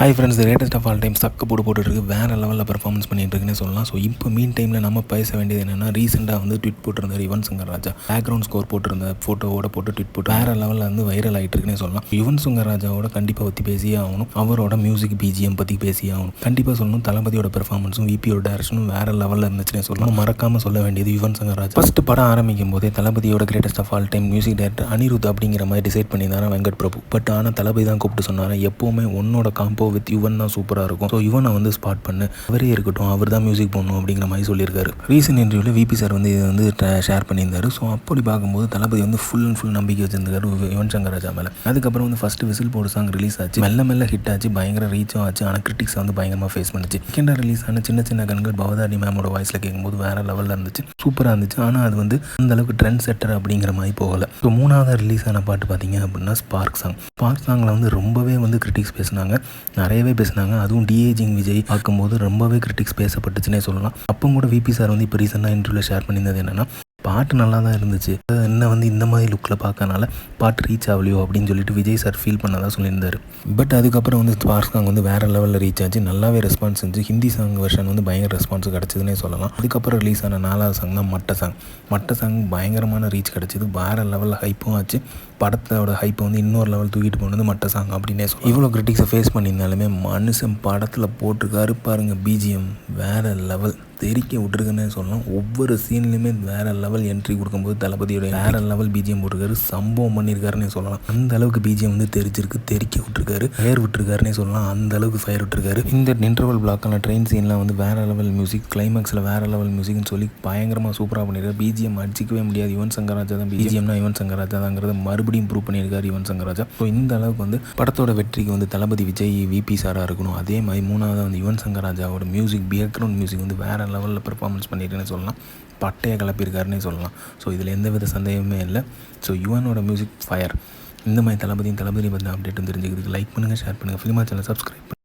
Hi friends, greatest of all time சக்க போட்டுருக்கு, வேறு லெவலில் பெர்ஃபார்மன்ஸ் பண்ணிட்டு இருக்குன்னு சொல்லலாம். ஸோ இப்போ மீன் டைமில் நம்ம பேச வேண்டியது என்னென்னா, ரீசெண்டாக வந்து ட்விட் போட்டிருந்தார் யுவன் சங்கர் ராஜா. பேக்ரவுண்ட் ஸ்கோர் போட்டிருந்த ஃபோட்டோவோட போட்டு ட்விட் போட்டு வேறு லெவலில் வந்து வைரல் ஆகிட்டு இருக்குன்னு சொல்லலாம். யுவன் சங்கர் ராஜாவோட கண்டிப்பாக பற்றி பேசியே ஆகணும். அவரோட மியூசிக் பிஜிஎம் பற்றி பேசியே ஆகணும். கண்டிப்பாக சொல்லணும், தளபதியோட பெர்ஃபார்மன்ஸும் விபியோட டேரக்ஷனும் வேறு லெவலில் இருந்துச்சுன்னு சொல்லலாம். மறக்காமல் சொல்ல வேண்டியது யுவன் சங்கர் ராஜா. ஃபஸ்ட்டு படம் ஆரம்பிக்கும் போதே தளபதியோட greatest of all time music director Anirudh அப்படிங்கிற மாதிரி டிசைட் பண்ணியிருந்தாரு வெங்கட் பிரபு. பட் ஆனால் தளபதி தான் கூப்பிட்டு சொன்னார், எப்போவுமே உன்னோட காம்போ வித் யுவன் தான் சூப்பராக இருக்கும். ஸோ யுவனை வந்து ஸ்பாட் பண்ணு, அவரே இருக்கட்டும், அவர் தான் மியூசிக் பண்ணணும் அப்படிங்கிற மாதிரி சொல்லியிருக்காரு. ரீசெண்ட் இன்டர்வியூவில் விபி சார் வந்து இதை வந்து ஷேர் பண்ணியிருந்தாரு. ஸோ அப்படி பார்க்கும்போது தளபதி வந்து ஃபுல் அண்ட் ஃபுல் நம்பிக்கை வச்சிருந்தாரு யுவன் சங்கர் ராஜா மேலே. அதுக்கப்புறம் வந்து ஃபஸ்ட்டு விசில் போடு சாங் ரிலீஸ் ஆச்சு, மெல்ல மெல்ல ஹிட் ஆச்சு, பயங்கர ரீச்சும் ஆச்சு. ஆனால் கிரிட்டிக்ஸ் வந்து பயங்கரமாக ஃபேஸ் பண்ணிச்சு. செகண்டாக ரிலீஸ் ஆன சின்ன சின்ன கண்கள் பவதாரி மேமோட வாய்ஸில் கேட்கும்போது வேறு லெவலில் இருந்துச்சு, சூப்பராக இருந்துச்சு. ஆனால் அது வந்து அந்தளவுக்கு ட்ரெண்ட் செட்டர் அப்படிங்கிற மாதிரி போகலை. ஸோ மூணாவது ரிலீஸ் ஆன பாட்டு பார்த்தீங்க அப்படின்னா ஸ்பார்க் சாங். ஸ்பார்க் சாங்கில் வந்து ரொம்பவே வந்து கிரிட்டிக்ஸ் பேசினாங்க, நிறையவே பேசினாங்க. அதுவும் டிஏஜிங் விஜய் பார்க்கும்போது ரொம்பவே கிரிட்டிக்ஸ் பேசப்பட்டுச்சுன்னே சொல்லலாம். அப்போ கூட விபி சார் வந்து இப்போ ரீசெண்டாக இன்டர்வியூவில் ஷேர் பண்ணியிருந்தது என்னென்னா, பாட்டு நல்லா தான் இருந்துச்சு, என்ன வந்து இந்த மாதிரி லுக்கில் பார்க்கறனால பாட்டு ரீச் ஆகலையோ அப்படின்னு சொல்லிட்டு விஜய் சார் ஃபீல் பண்ணதான் சொல்லியிருந்தார். பட் அதுக்கப்புறம் வந்து ஸ்பார்க் சாங் வந்து வேறு லெவலில் ரீச் ஆச்சு, நல்லாவே ரெஸ்பான்ஸ் இருந்துச்சு. ஹிந்தி சாங் வெர்ஷன் வந்து பயங்கர ரெஸ்பான்ஸ் கிடச்சிதுன்னே சொல்லலாம். அதுக்கப்புறம் ரிலீஸ் ஆன 4வது சாங் தான் மட்ட சாங் பயங்கரமான ரீச் கிடச்சிது, வேறு லெவலில் ஹைப்பும் ஆச்சு. படத்தோட ஹைப்பை வந்து இன்னொரு லெவல் தூக்கிட்டு போனது மட்ட சாங் அப்படின்னே சொல்லலாம். இவ்வளோ கிரிட்டிக்ஸை ஃபேஸ் பண்ணியிருந்தாலுமே மனுஷன் படத்தில் போட்டிருக்காரு பாருங்க, பிஜிஎம் வேறு லெவல் தெரிக்க விட்டுருக்குன்னே சொல்லலாம். ஒவ்வொரு சீன்லையுமே வேறு லெவல் என்ட்ரி கொடுக்கும்போது தளபதியோட வேறு லெவல் பிஜிஎம் போட்டிருக்காரு, சம்பவம் பண்ணியிருக்காருன்னே சொல்லலாம். அந்த அளவுக்கு பிஜிஎம் வந்து தெரிக்க விட்டுருக்காரு, ஃபயர் விட்டுருக்காருன்னே சொல்லலாம். அந்த அளவுக்கு ஃபயர் விட்டுருக்காரு. இந்த இன்டர்வல் பிளாக்கான ட்ரெயின் சீன்லாம் வந்து வேறு லெவல் மியூசிக், கிளைமேக்ஸில் வேறு லெவல் மியூசிக்னு சொல்லி பயங்கரமாக சூப்பராக பண்ணியிருக்காரு. பிஜிஎம் அடிச்சிக்கவே முடியாது, யுவன் சங்கர் ராஜா தான் பிஜிஎம்னா யுவன் சங்கர் ராஜா தாங்கிறத மறுபடியும் ப்ரூவ் பண்ணியிருக்காரு யுவன் சங்கர் ராஜா. ஸோ இந்த அளவுக்கு வந்து படத்தோட வெற்றிக்கு வந்து தளபதி விஜய் விபி சாராக இருக்கணும். அதே மாதிரி மூணாவது வந்து யுவன் சங்கர் ராஜாவோட மியூசிக், பேக்ரவுண்ட் மியூசிக் வந்து வேறு லெவலில் பெர்ஃபார்மன்ஸ் பண்ணியிருக்குன்னு சொல்லலாம். பட்டையை கிளப்பியிருக்காருன்னே சொல்லலாம். ஸோ இதில் எந்தவித சந்தேகமே இல்லை. ஸோ யுவனோட மியூசிக் ஃபயர். இந்த மாதிரி தளபதி பற்றின அப்டேட்டும் தெரிஞ்சுக்கிறதுக்கு லைக் பண்ணுங்கள், ஷேர் பண்ணுங்கள், ஃபிலிமா சேனல் சப்ஸ்கிரைப் பண்ணுங்கள்.